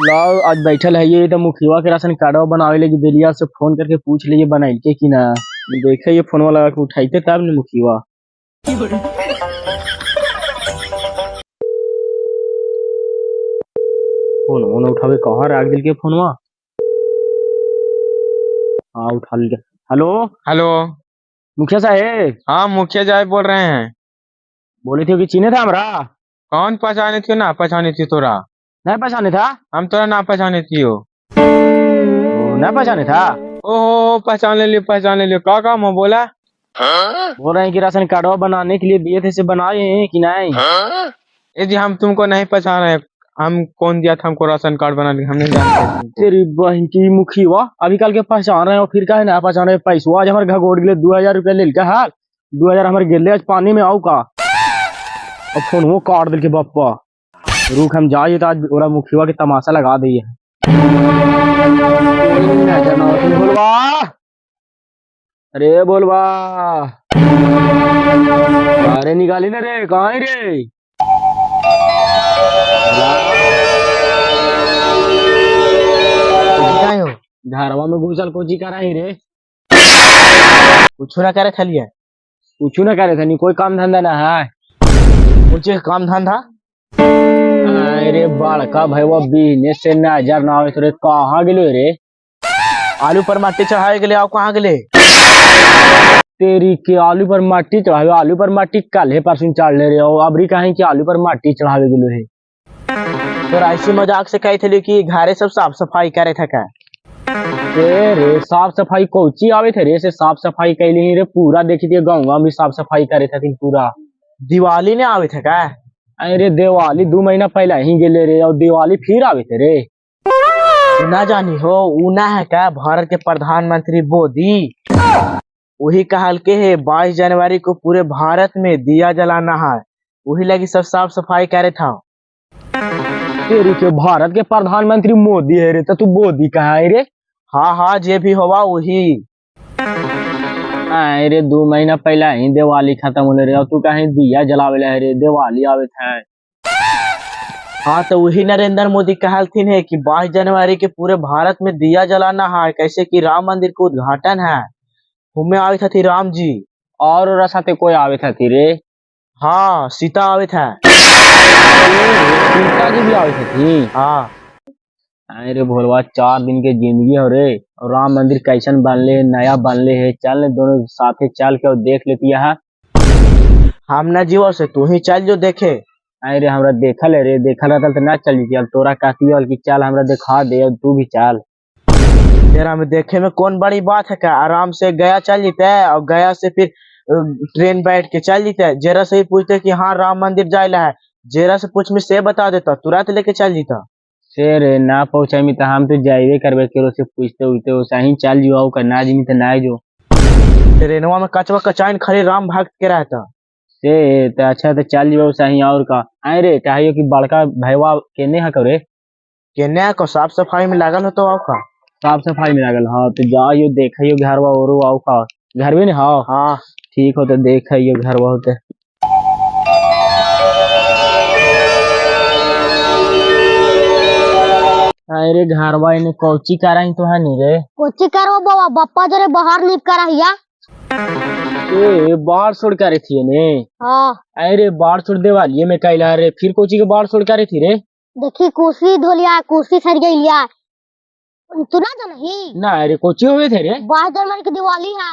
लाओ आज बैठल है ये तो मुखिया के राशन कार्डवा बनावे लगी बेलिया से फोन करके पूछ लीजिए बनाई के कि ना। देखे ये फोनवा लगा के उठाइते तब ने मुखिया। फोन उठावे कहाँ रख दिल के फोनवा। हाँ उठा लिया। Hello hello. मुखिया साहब। हाँ मुखिया साहब बोल रहे हैं। बोले थे कि चीने था हमरा। कौन पहचाने थी ना पहचानी थी तोरा? नहीं पहचाने था। हम तोरा ना पहचाने थी हो। नहीं पहचाने था। ओहो पहचान ले लियो का काम हो बोला। बोल रहे हैं कि राशन कार्डवा बनाने के लिए दिए थे से बनाए हैं कि नहीं। यदि हम तुमको नहीं पहचान रहे, हम कौन दिया था हमको राशन कार्ड बनाने, हम नहीं जानते तुमको। तेरी बहन की मुखिया अभी कल के पहचान रहे हो फिर का है ना पहचान रहे। पैसा आज हमारे घर गोड़ गए 2000 रुपया ले क्या हाल। 2000 हमारे गिरले आज पानी में आओ का। और फोन वो काट दिल के बप्पा। रुक हम जाइए तो आज ओरा मुखिया के तमाशा लगा दिए है। बोलवा अरे बोलवा अरे निकाली ना रे कहाँ है रे। घरवा में घुसल कोची कर रही रे। कुछ ना करे खलिए। कुछ ना करे था नहीं कोई काम धंधा ना है। कुछ काम धंधा। अरे बड़का भैया बिजनेस से नजर ना आवे तो रे कहाँ गेलो रे। आलू पर माटी चढ़ाए गए आओ कहाँ गए। तेरी के आलू पर माटी चढ़ावे। आलू पर माटी कल है परसों चढ़ ले रहे हो अबरी कहीं कि आलू पर माटी चढ़ावे गेलो है। तो ऐसी मजाक से कही थे कि घरे सब साफ सफाई करे था क्या। रे साफ सफाई कोची आवे थे रे से साफ सफाई कैली रे पूरा देखी थी गाँव भी साफ सफाई करे थे पूरा। दिवाली ने आवे थे क्या। अरे दिवाली 2 महीना पहले ही गेले रे और दिवाली फिर आवे थे रे। ना जानी हो ऊना है क्या भारत के प्रधानमंत्री मोदी। वही कहल के है 22 जनवरी को पूरे भारत में दिया जलाना है। वही लगी सब साफ सफाई करे था। तेरी के भारत के प्रधानमंत्री मोदी है रे तो तू मोदी कहाँ है रे। हाँ जे भी होगा वही। अरे 2 महीना पहले ही दिवाली खत्म होने रे और तू कहीं दिया जलावे रे दिवाली आवे था। हाँ तो वही नरेंद्र मोदी कहलथिन है कि 22 जनवरी के पूरे भारत में दिया जलाना है कैसे कि राम मंदिर का उद्घाटन है। घूमे आवे थी राम जी और साथे कोई आवे थी रे। हाँ सीता आवे था। सीता जी भी आवे थी। हाँ अरे भोलवा 4 दिन के जिंदगी हो रे और राम मंदिर कैसन बनले नया बनले है। चल दोनों साथे चल के और देख लेती है। हम न जीव से तू ही चल जो देखे। अरे हमरा देखल है रे देखल रहता तो ना चल जीती। अब तोरा कहती है कि चल हमरा दिखा दे और तू भी चल। तेरा में देखे में कौन बड़ी बात है क्या। आराम से गया चल जीते है और गया से फिर ट्रेन बैठ के चल जीते है। जरा से ही पूछते कि हाँ राम मंदिर जायला है जरा से पूछ में से बता देता तुरंत लेके चल जीता। से रे ना पहुंचा में तो हम तो जाइए करबे केरो से पूछते उठते वैसा ही चल जो का ना जी तो ना जो। ट्रेनवा में कचवा कचाइन खड़े राम भक्त के रहता से तो अच्छा तो चल जो सही और का। अरे कहियो कि बड़का भैया केने है करे केने को साफ सफाई में लागल हो तो आओ का। साफ सफाई में लागल। हाँ तो जाइयो देखियो घरवा और आओ का घर में हाँ हाँ ठीक हो तो देखियो घरवा होते। अरे घरवा इन्हें कोची करा ही तो है नहीं रे। कोची करो बाबा बप्पा जरे बाहर निप कर हिया। ए बाढ़ छोड़ कर थी ने। हाँ अरे बाढ़ छोड़ दिवाली में कैला रे फिर कोची के बाढ़ छोड़ कर थी रे। देखी कुर्सी धोलिया कुर्सी सर गई लिया। तू ना जाना ही ना अरे कोची हुए थे रे। 22 जनवरी की दिवाली है।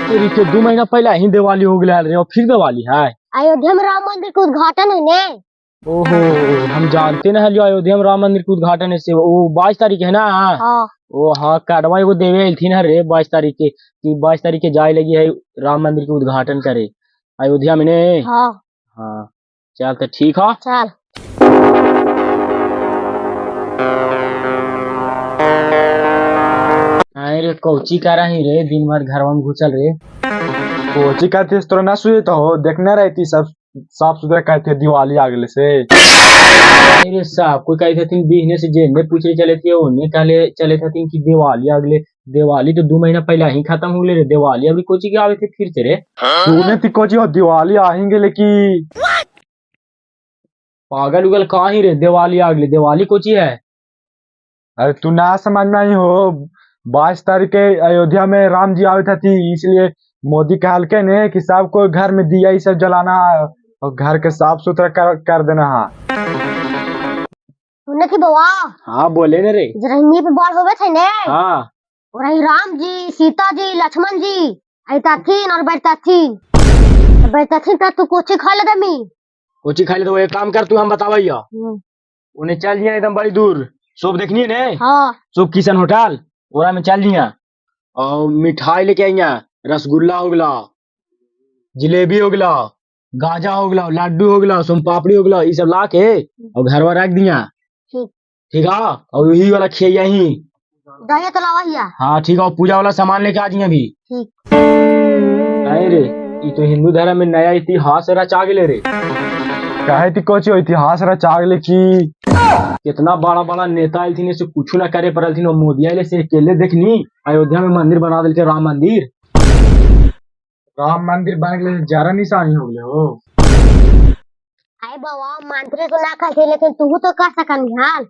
तेरी के 2 महीना पहले ही दिवाली हो गया रे और फिर दिवाली है। अयोध्या में राम मंदिर का उद्घाटन है ने। ओहो हम जानते ना है अयोध्या में राम मंदिर का उद्घाटन है से वो 22 तारीख है ना। हाँ ओ हाँ कार्डवा एगो देवे थी ना रे 22 तारीख के कि 22 तारीख के जाए लगी है राम मंदिर के उद्घाटन करे अयोध्या में ने। हाँ हाँ चल तो ठीक है चल। अरे कोची करा ही रे दिन भर घर में घुसल रे। कोची कहते तोरा ना सुई तो हो देखना रहती सब साफ सुथरा कहते दिवाली आ गए से। अरे साहब कोई कही थे बिजनेस से जेने पूछे चले थे उन्हें कहले चले थे कि दिवाली अगले दिवाली तो 2 महीना पहले ही खत्म हो गए रे। दिवाली अभी कोची के आवे थे फिर से रे। तूने ती कोची हो दिवाली आएंगे लेकिन पागल उगल कहाँ ही रे दिवाली अगले दिवाली कोची है। अरे तू ना समझ में आई हो। 22 तारीख के अयोध्या में राम जी आवे थी, इसलिए मोदी कहलके ने कि सबको घर में दिया ये सब जलाना है और घर के साफ सुथरा कर देना है। सुने थी बउआ हाँ बोले ने रे। जरही पे बाढ़ होवे थे ने हाँ और आई राम जी सीता जी लक्ष्मण जी आईता थी और बैठता थी तू कुछ खा ले दमी कोची खाई ले तो एक काम कर, तू हम बतावैया उन्हें चल जिया एकदम बड़ी दूर शॉप देखनी है ने। हाँ शॉप किशन होटल ओरा में चल जिया और मिठाई लेके आइया। रसगुल्ला हो गला, जिलेबी हो गला, गाजा हो गला, लड्डू हो गला, सोम पापड़ी हो गला, ये सब ला के और घर में रख दिया। ठीक ठीक है और यही वाला खिया ही। दही तो लावा हिया। हाँ ठीक है, और पूजा वाला सामान लेके आ जिया भी। ठीक नहीं रे, ये तो हिंदू धर्म में नया इतिहास रचा गेले रे। कहे थी कोची इतिहास रचा गेले की कितना बड़ा बड़ा नेता आयल थी से कुछ ना करे परल थी। मोदी आयल से अकेले देखनी अयोध्या में मंदिर बना दिल के, राम मंदिर। राम मंदिर बन गए जरा निशानी हो गए हो। आई बउआ मंत्री को ना खाते लेकिन तू तो कर सकन हाल।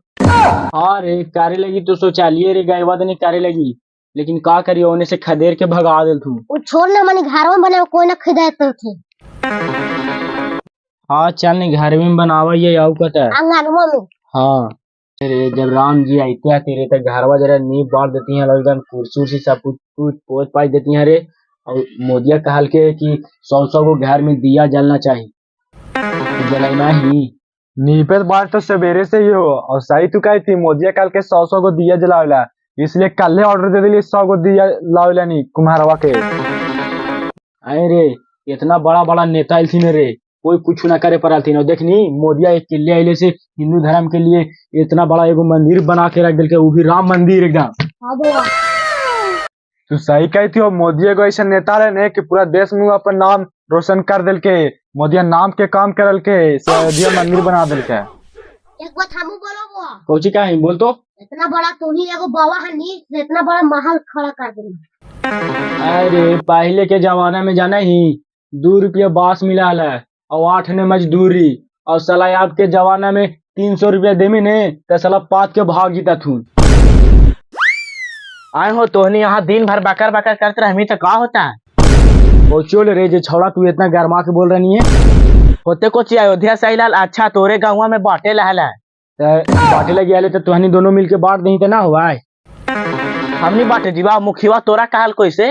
हाँ रे करे लगी तो शौचालय रे गायवा देने करे लगी, लेकिन का करियो उन्हें से खदेर के भगा दिल तू। वो छोड़ ना मनी घर में बने कोई ना खिदाए तो थे। हाँ चल नहीं घर में बनावा ये आउ कता। आंगनवा में हाँ अरे जब राम जी आते हैं तेरे तक घरवा जरा नींव बांट देती हैं, एकदम कुर्सी उर्सी सब कुछ पोछ पाछ देती हैं रे। और मोदिया कहल के कि 100 को घर में दिया जलना चाहिए, तो जलाना ही। नीपे बात तो सवेरे से ही हो और सही तू कही थी मोदी कल के 100 को दिया जलावला, इसलिए कल ऑर्डर दे दिली 100 को दिया लावला नहीं कुम्हारवा के। अरे इतना बड़ा बड़ा नेता थी रे, कोई कुछ ना करे परल थी ना। देखनी मोदिया एक किले आइले से हिंदू धर्म के लिए इतना बड़ा एगो मंदिर बना के रख दिल के, वो भी राम मंदिर एकदम। हाँ बउआ तू सही कही थी। मोदी एगो ऐसा नेता रहे ने कि पूरा देश में अपन नाम रोशन कर दिल के। मोदिया नाम के काम करल के अयोध्या मंदिर बना दिल के। एक बात हमू बोलो बुआ, कोची का है बोल तो। इतना बड़ा तू ही एगो बाबा हनी इतना बड़ा महल खड़ा कर दे। अरे पहले के जमाना में जाना ही 2 रुपया बांस मिला है और 8 ने मजदूरी, और साला आपके जमाना में 300 रुपया देमी ने तो साला पात के भाग जीता थू। आए हो तोहनी यहाँ दिन भर बकर बकर करते रहे, हमी तो का होता है। वो चोल रे जे छौड़ा तू इतना गरमा के बोल रही है। होते कुछ अयोध्या से लाल अच्छा तोरे गाँव में बांटे लहला बाटे लगी आले तो तुहनी दोनों मिलके बांट दही तो ना हुआ है। हमनी बांटे जीवा मुखिया तोरा कहल कोई से।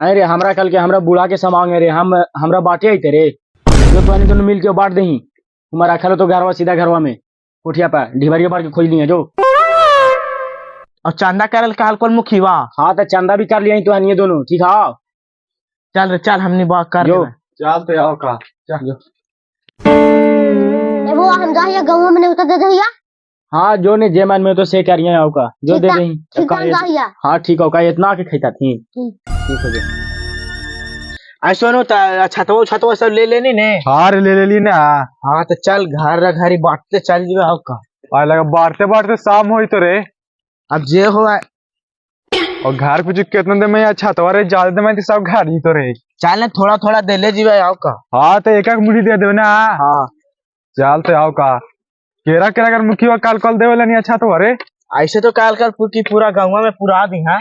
अरे हमरा कल के हमरा बुढ़ा के समांगे रे, हम हमरा बाटे आई तेरे जो तुहनी दोनों मिलके बांट दही। तुम्हारा रखा तो घरवा सीधा घरवा में कोठिया पर ढिबरिया बार के खोज लिया जो। और चंदा करल कहल कौन मुखिया। हाँ तो चंदा भी कर लिया तुहनी दोनों। ठीक है चल रे चल हमनी बात कर जो। चल तो आओ का जो। ए बुआ हम जाहिया गाँव में नहीं उतर दे दहिया। हाँ जो ने जे मन में तो से करिए आओ का जो दे दही। ठीक है जाहिया। हाँ ठीक हो का इतना के खैता थी। ठीक हो गया। ऐसा नो छतवा छतवा सब ले लेनी ने। हार ले ली ना। हाँ तो चल घर घरी बांटते चल जीवा आओ का। आ लगा बांटते बांटते शाम हुई तो रे। अब जे हो और घर पे कितना दे में अच्छा तो अरे ज्यादा दे में तो सब घर ही तो रे। चल ने थोड़ा थोड़ा दे ले जीवा आओ का। हाँ तो एक मुट्ठी दे दो ना। हाँ चल तो आओ का केरा केरा कर मुखिया कल कल देवे नहीं अच्छा तो अरे। ऐसे तो काल कर पूरा गाँव में पूरा दी है।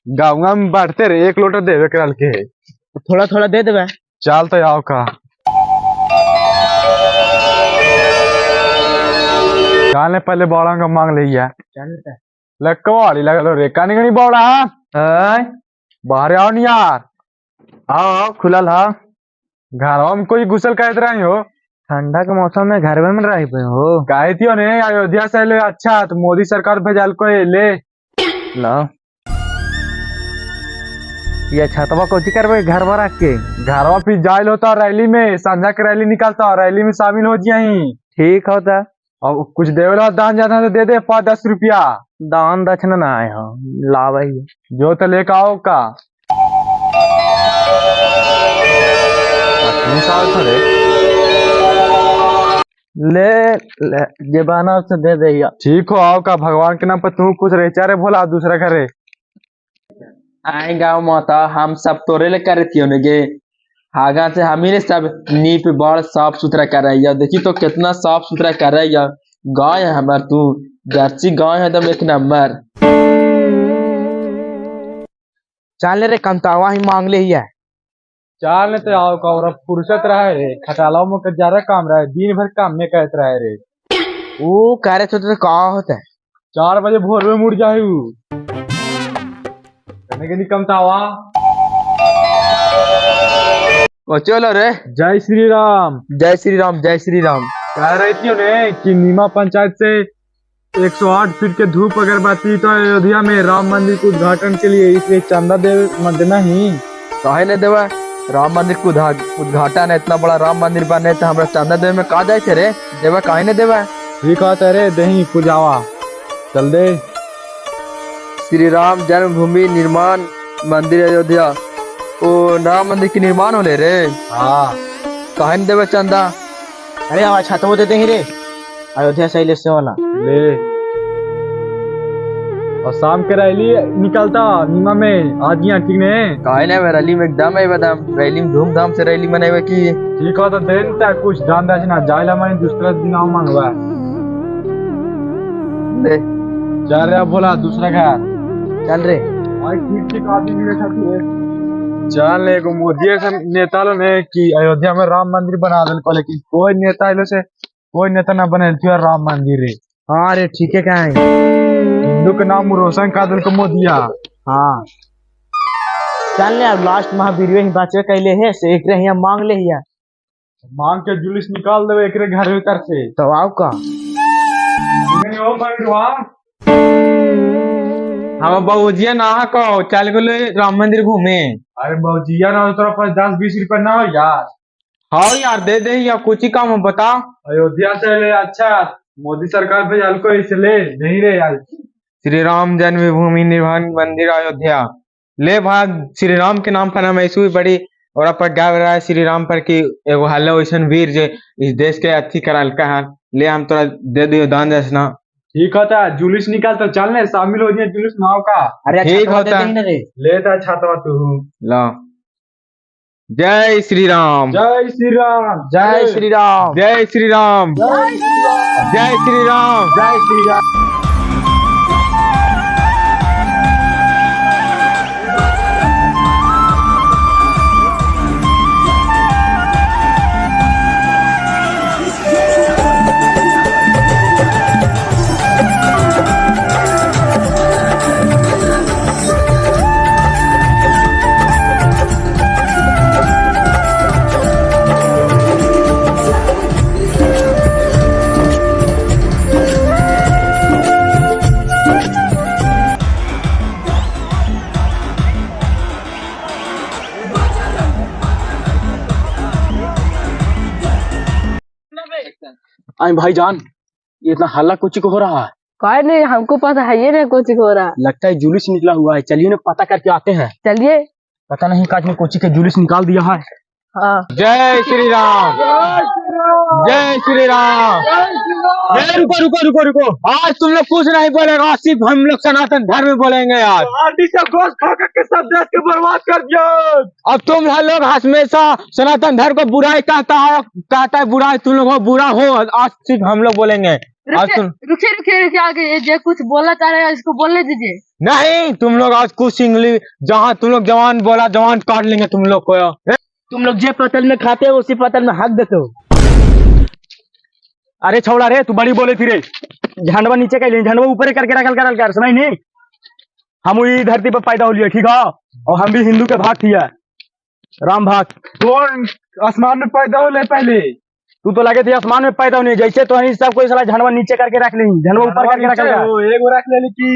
गाँव में बांटते रे 1 लोटा देवे कल के। थोड़ा थोड़ा दे देवे। चल तो आओ का काल ने पहले बड़ा का मांग लिया। लकवाड़ी लगा रे कानी कनी बड़ा बाहर आओ नहीं यार। आओ आओ खुलल हा घर में कोई घुसल कहत रही हो। ठंडा के मौसम में घर में रही पे हो कहे थी ने अयोध्या से ले अच्छा तो मोदी सरकार भेजल को ले लो ये छतवा कोची करबे घर में रख के। घरवा फिर जायल होता रैली में संध्या के रैली निकलता रैली में शामिल हो जाही। ठीक होता और कुछ देवेला दान जाता तो दे दे 5-10 रुपया दान दक्षिणा ना आए हो लाभ जो तो लेकर आओ का। ले जे बना से दे दे। ठीक हो आओ का भगवान के नाम पर तू कुछ रे चारे भोला दूसरा घरे। आए गाँव माता हम सब तोरे ले करती गे आगा से हम ही सब नीप बड़ साफ सुथरा कर रही है। देखी तो कितना साफ सुथरा कर रही है। गाय है हमार तू जर्सी गाय है एकदम 1 नंबर। चल रे कमतावा ही मांग ले ही है। चाल ने तो आओ का और अब फुर्सत रहे रे खटालाओ में कर ज्यादा काम रहे दिन भर काम में कहत रहे रे। वो कह रहे थे तो का होता है 4 बजे भोर में मुड़ जाए कहने के नहीं कमतावा। ओ चलो रे। जय श्री राम। जय श्री राम जय श्री राम। कह रही थी उन्हें कि नीमा पंचायत से 108 फीट के धूप अगरबत्ती तो अयोध्या में राम मंदिर के उद्घाटन के लिए इसलिए चंदा देना ही काहे ने देवा राम मंदिर को उद्घाटन है इतना बड़ा राम मंदिर बने तो हमरा चंदा देवे में का जाए थे रे देवा काहे ने देवा। ठीक है रे दही पुजावा चल दे। श्री राम जन्मभूमि निर्माण मंदिर अयोध्या ओ राम मंदिर की निर्माण होले रे। हाँ काहे ने देवा चंदा। अरे आवाज छाता वो देते ही रे अयोध्या से ले से वाला ले और शाम के रैली निकलता नीमा में आज यहाँ ठीक ने काहे ने रैली में एकदम है बदाम रैली में धूमधाम से रैली मनावे की। ठीक है तो देन तक कुछ दान दक्षिणा जायला मैंने दूसरा दिन आओ मांगवा ले चल रे बोला दूसरा घर चल रे। भाई ठीक ठीक आदमी बैठा थी चल ने को मोदी से नेता लो ने कि अयोध्या में राम मंदिर बना दे को लेकिन कोई नेता लो से कोई नेता ना बने राम मंदिर रे। हाँ रे ठीक है क्या है हिंदू के नाम रोशन का दिल को मोदिया। हाँ चल ले अब लास्ट महावीर ही बचे कैले है से एक रे यहाँ मांग ले ही है मांग के जुलूस निकाल दे एक घर भीतर से तो आओ का नहीं हो मंगवा हम बहुजिया ना कहो चल गए राम मंदिर घूमे। अरे बहुजिया ना तेरा पास 10-20 रुपए ना हो यार। हाँ यार दे दे या कुछ ही काम है बता। अयोध्या से ले अच्छा मोदी सरकार पे जल को इसलिए नहीं रे यार। श्री राम जन्मभूमि निर्माण मंदिर अयोध्या ले भाग श्री राम के नाम पर हम ऐसी बड़ी और पर गा रहा है श्री राम पर की एगो हल्ला वैसन वीर जो इस देश के अच्छी करल का है ले हम तोरा दे दियो दान दक्षिणा। ठीक होता जुलूस निकाल तो चल ने शामिल हो जाए जुलूस नाव का। अरे ठीक अच्छा होता देते ही ना रे लेता छाता तू ला। जय श्री राम जय श्री राम जय श्री राम जय श्री राम जय श्री राम जय श्री राम। आई भाईजान ये इतना हल्ला कुछ को हो रहा है। काय नहीं हमको पता है ये नहीं कुछ हो रहा। लगता है जुलूस निकला हुआ है चलिए ना पता करके आते हैं। चलिए पता नहीं काज में कोची के जुलूस निकाल दिया है। हाँ जय श्री राम जय श्री राम। रुको रुको रुको रुको आज तुम लोग कुछ नहीं बोलेगा सिर्फ हम लोग सनातन धर्म में बोलेंगे यार। आंटी से गोश्त खा के सब देश के बर्बाद कर दिया। अब तुम लोग हमेशा सनातन धर्म को बुराई कहता है बुराई तुम लोग बुरा हो आज सिर्फ हम लोग बोलेंगे। आज तुम रुकिए रुकिए रुकिए आगे ये कुछ बोलना चाह रहे हैं इसको बोलने दीजिए। नहीं तुम लोग आज कुछ इंग्लिश जहाँ तुम लोग जवान बोला जवान काट लेंगे तुम लोग को। तुम लोग जे पतल में खाते हो उसी पतल में हक देते हो। अरे छोड़ा रे तू बड़ी बोले फिर झंडवा नीचे का झंडवा ऊपर करके रखल कर समझ नहीं। हम वही धरती पर पैदा हो लिए ठीक है और हम भी हिंदू के भाग थी राम भाग। कौन आसमान में पैदा हो ले पहले तू तो लगे थे आसमान में पैदा होने जैसे तो सब कोई साला झंडवा नीचे करके रख ली झंडवा ऊपर करके रखल कर। एक रख ले की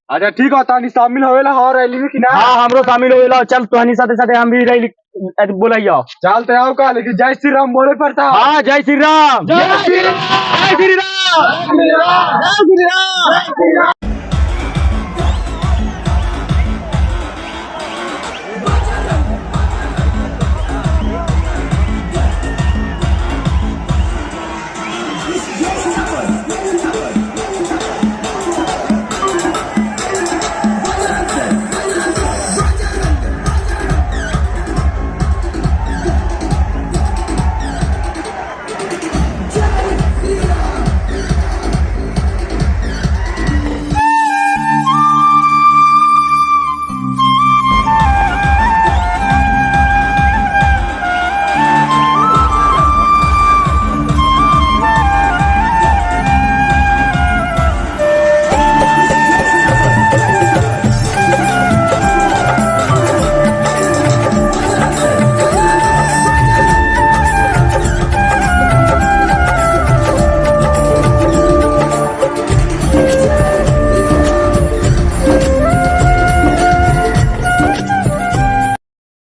अच्छा ठीक होता नहीं शामिल होवेला और रैली में कि ना। हाँ हमरो शामिल हो चल तो साथे साथे हम भी रैली बोलाइयो चलते आओ का लेकिन जय श्री राम बोले पड़ता। हाँ जय श्री राम जय श्री राम जय श्री राम जय श्री राम।